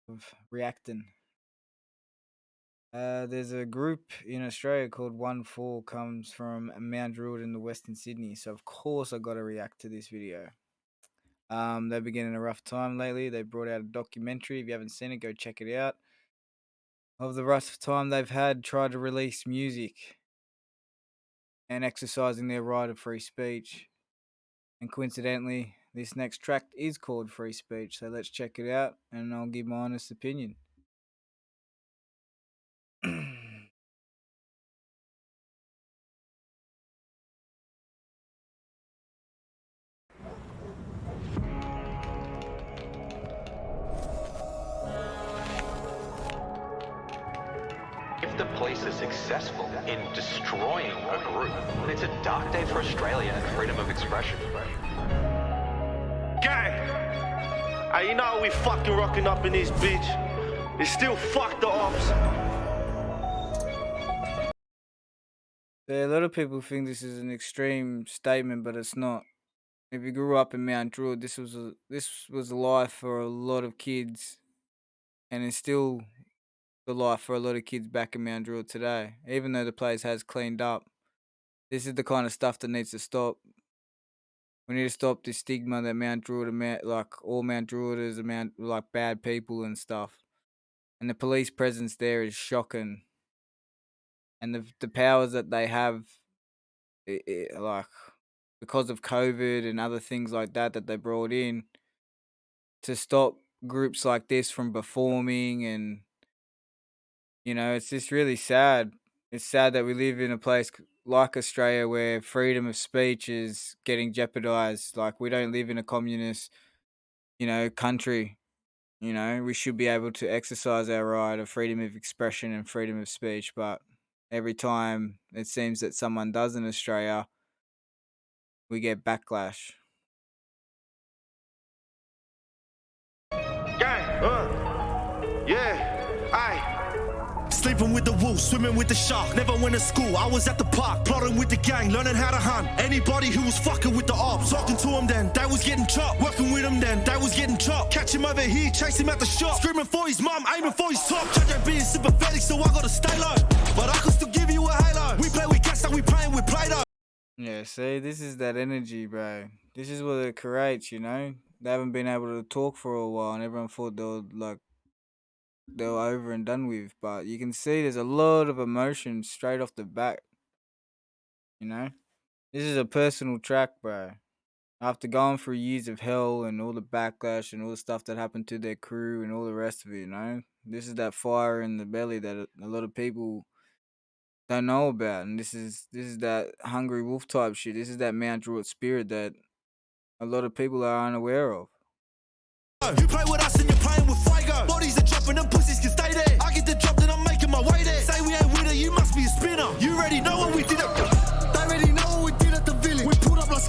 of reacting. There's a group in Australia called One Four comes from Mount Druitt in the Western Sydney, so of course I got to react to this video. They've been getting a rough time lately. They brought out a documentary. If you haven't seen it, go check it out. Of the rough time they've had, tried to release music and exercising their right of free speech. And coincidentally, this next track is called Free Speech. So let's check it out, and I'll give my honest opinion. If the police are successful in destroying a group, then it's a dark day for Australia and freedom of expression. Gang! Hey, you know we fucking rocking up in this bitch. It's still fuck the ops. A lot of people think this is an extreme statement, but it's not. If you grew up in Mount Druitt, this was a life for a lot of kids, and it's still the life for a lot of kids back in Mount Druitt today. Even though the place has cleaned up, this is the kind of stuff that needs to stop. We need to stop this stigma that Mount Druitt, like all Mount Druitters, are like bad people and stuff. And the police presence there is shocking, and the powers that they have, like because of COVID and other things like that they brought in to stop groups like this from performing. And it's just really sad. It's sad that we live in a place like Australia where freedom of speech is getting jeopardized. Like, we don't live in a communist country. We should be able to exercise our right of freedom of expression and freedom of speech, but every time it seems that someone does in Australia, we get backlash. Gang, yeah, aye. Sleeping with the wolves, swimming with the shark. Never went to school, I was at the park. Plotting with the gang, learning how to hunt. Anybody who was fucking with the ops. Talking to them then, they was getting chopped. Working with them then, they was getting chopped. Catch him over here, chase him at the shop. Screaming for his mum, aiming for his top. Judge ain't being sympathetic, so I gotta stay low. But I can still give you a halo. We play with gas like we playing with Play-Doh. Yeah, see, this is that energy, bro. This is what it creates, They haven't been able to talk for a while, and everyone thought they were over and done with. But you can see there's a lot of emotion straight off the bat, you know? This is a personal track, bro. After going through years of hell and all the backlash and all the stuff that happened to their crew and all the rest of it. This is that fire in the belly that a lot of people don't know about, and this is that hungry wolf type shit. This is that Mount Druitt spirit that a lot of people are unaware of. You play with us and you're playing with Fuego. Bodies are dropping and pussies can stay there. I get the drop, then I'm making my way there. Say we ain't with it, you must be a spinner. You already know what we did at. They already know what we did at the village. We pulled up like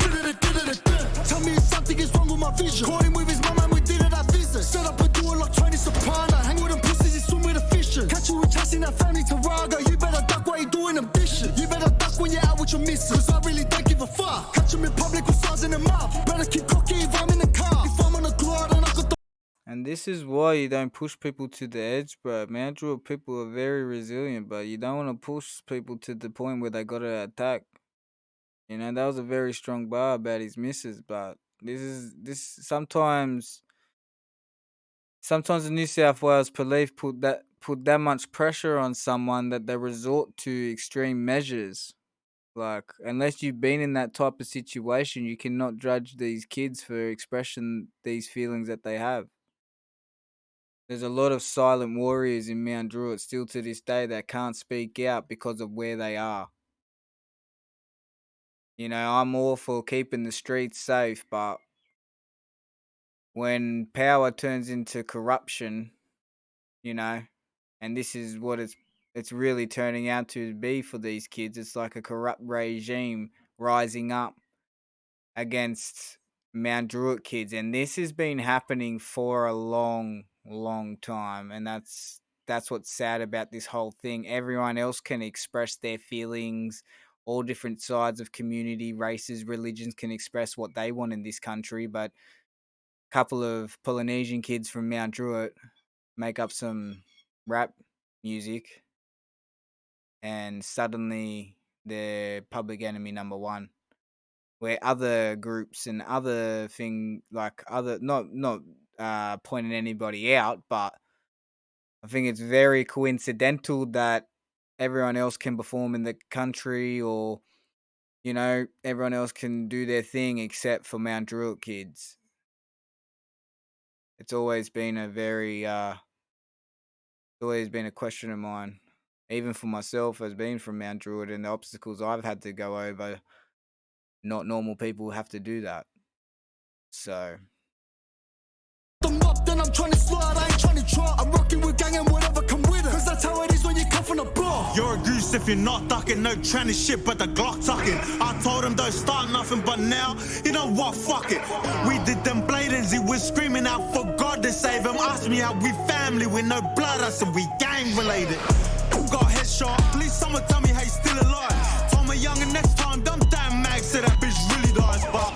Tell me if something is wrong with my vision. Caught him with his mum and we did it at visit. Set up a door like Tony Soprano. Hang with them pussies, you swim with the fishers. Catch you with chasing that family Tarago. You better duck while you doing them dishes. You better duck when you're out with your missus. Cause I really don't give a fuck. Catch him in public with size in the mouth. Better keep cocky if I'm in the car. If I'm on a glide and I got the. And this is why you don't push people to the edge, bro. Mount Druitt people are very resilient, but you don't want to push people to the point where they gotta attack. That was a very strong bar about his missus, but this sometimes the New South Wales police put that much pressure on someone that they resort to extreme measures. Like, unless you've been in that type of situation, you cannot judge these kids for expressing these feelings that they have. There's a lot of silent warriors in Mount Druitt still to this day that can't speak out because of where they are. I'm all for keeping the streets safe, but when power turns into corruption, you know, and this is what it's really turning out to be for these kids. It's like a corrupt regime rising up against Mount Druitt kids, and this has been happening for a long, long time, and that's what's sad about this whole thing. Everyone else can express their feelings. All different sides of community, races, religions can express what they want in this country, but a couple of Polynesian kids from Mount Druitt make up some rap music, and suddenly they're public enemy number one. Where other groups and other thing like other not pointing anybody out, but I think it's very coincidental that everyone else can perform in the country, or everyone else can do their thing except for Mount Druitt kids. It's always been a question of mine, even for myself as being from Mount Druitt, and the obstacles I've had to go over. Not normal people have to do that. So Them up, then I'm trying to slide, I ain't trying to try. I'm rocking with gang and whatever come with it. Cause that's how it is when you come from the block. You're a goose if you're not ducking, no tranny shit, but the Glock tucking. I told him don't start nothing, but now, you know what, fuck it. We did them bladings, he was screaming out for God to save him. Asked me how we family with no blood, I said we gang related. Got a headshot, please someone tell me how he's still alive. Told me young and next time, them damn mags said that bitch really dies, but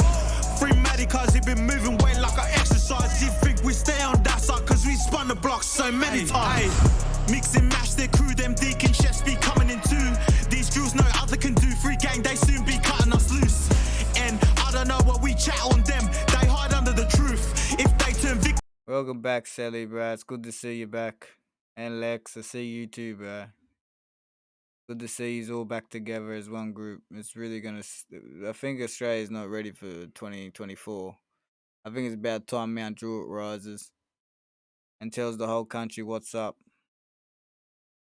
free Maddie cause he been moving weight like an exercise. You think we stay on that side cause we spun the block so many times. Mix and mash their crew, them deacon chefs be coming in too. These drills no other can do, free gang they soon be cutting us loose. And I don't know what we chat on them, they hide under the truth. If they turn victim. welcome back, Sally, bro. It's good to see you back. And Lex, I see you too, bro. Good to see you all back together as one group. It's really gonna. I think Australia's not ready for 2024. I think it's about time Mount Druitt rises and tells the whole country what's up.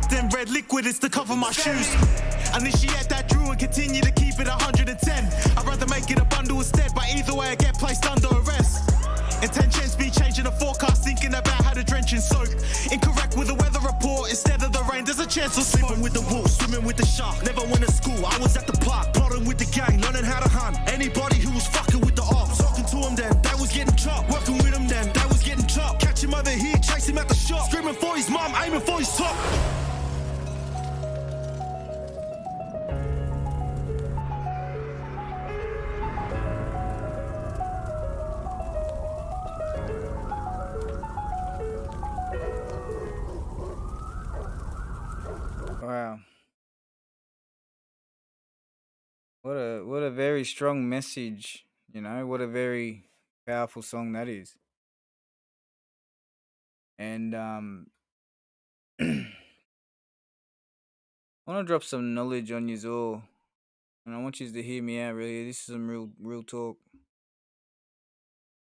Then red liquid is to cover my shoes. Initiate that drew and continue to keep it 110. I'd rather make it a bundle instead, but either way I get placed under arrest. Intentions be changing the forecast, thinking about how to drench in soak. Incorrect with the weather report, instead of the rain there's a chance of sleeping with the wolves, swimming with the shark. Never went to school, I was at the park, plotting with the gang, learning how to hunt. Anybody who was fucking with the ops, talking to them then, they was getting chopped. Working with them then, they was getting chopped. Catch him over here, chase him at the shop. Screaming for his mum, aiming for his top. Wow. What a very strong message, what a very powerful song that is. And I want to drop some knowledge on you all, and I want you to hear me out. Really, this is some real talk.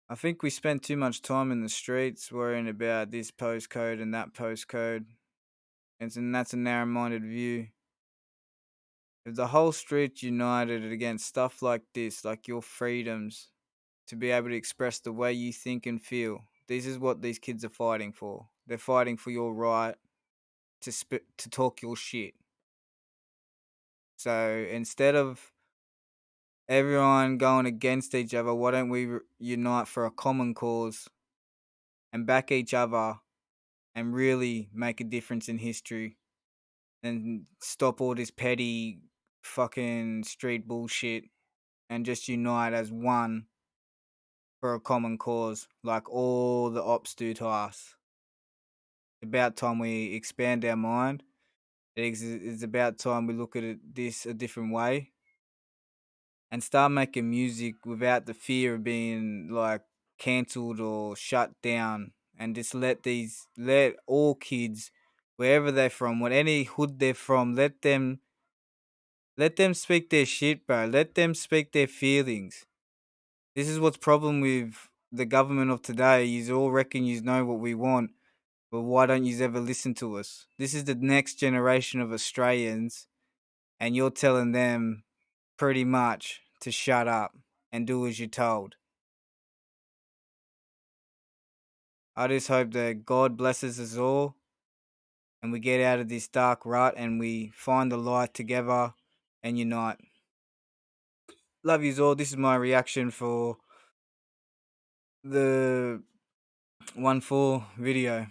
I think we spend too much time in the streets worrying about this postcode and that postcode, and that's a narrow-minded view. If the whole street united against stuff like this, like your freedoms to be able to express the way you think and feel, this is what these kids are fighting for. They're fighting for your right to talk your shit. So instead of everyone going against each other, why don't we unite for a common cause and back each other and really make a difference in history and stop all this petty fucking street bullshit and just unite as one for a common cause like all the ops do to us. About time we expand our mind. It's about time we look at this a different way and start making music without the fear of being like cancelled or shut down, and just let all kids, wherever they're from, what any hood they're from, let them speak their shit, bro. Let them speak their feelings. This is what's problem with the government of today. You all reckon you know what we want, but why don't you ever listen to us? This is the next generation of Australians, and you're telling them pretty much to shut up and do as you're told. I just hope that God blesses us all and we get out of this dark rut and we find the light together and unite. Love yous all. This is my reaction for the 1-4 video.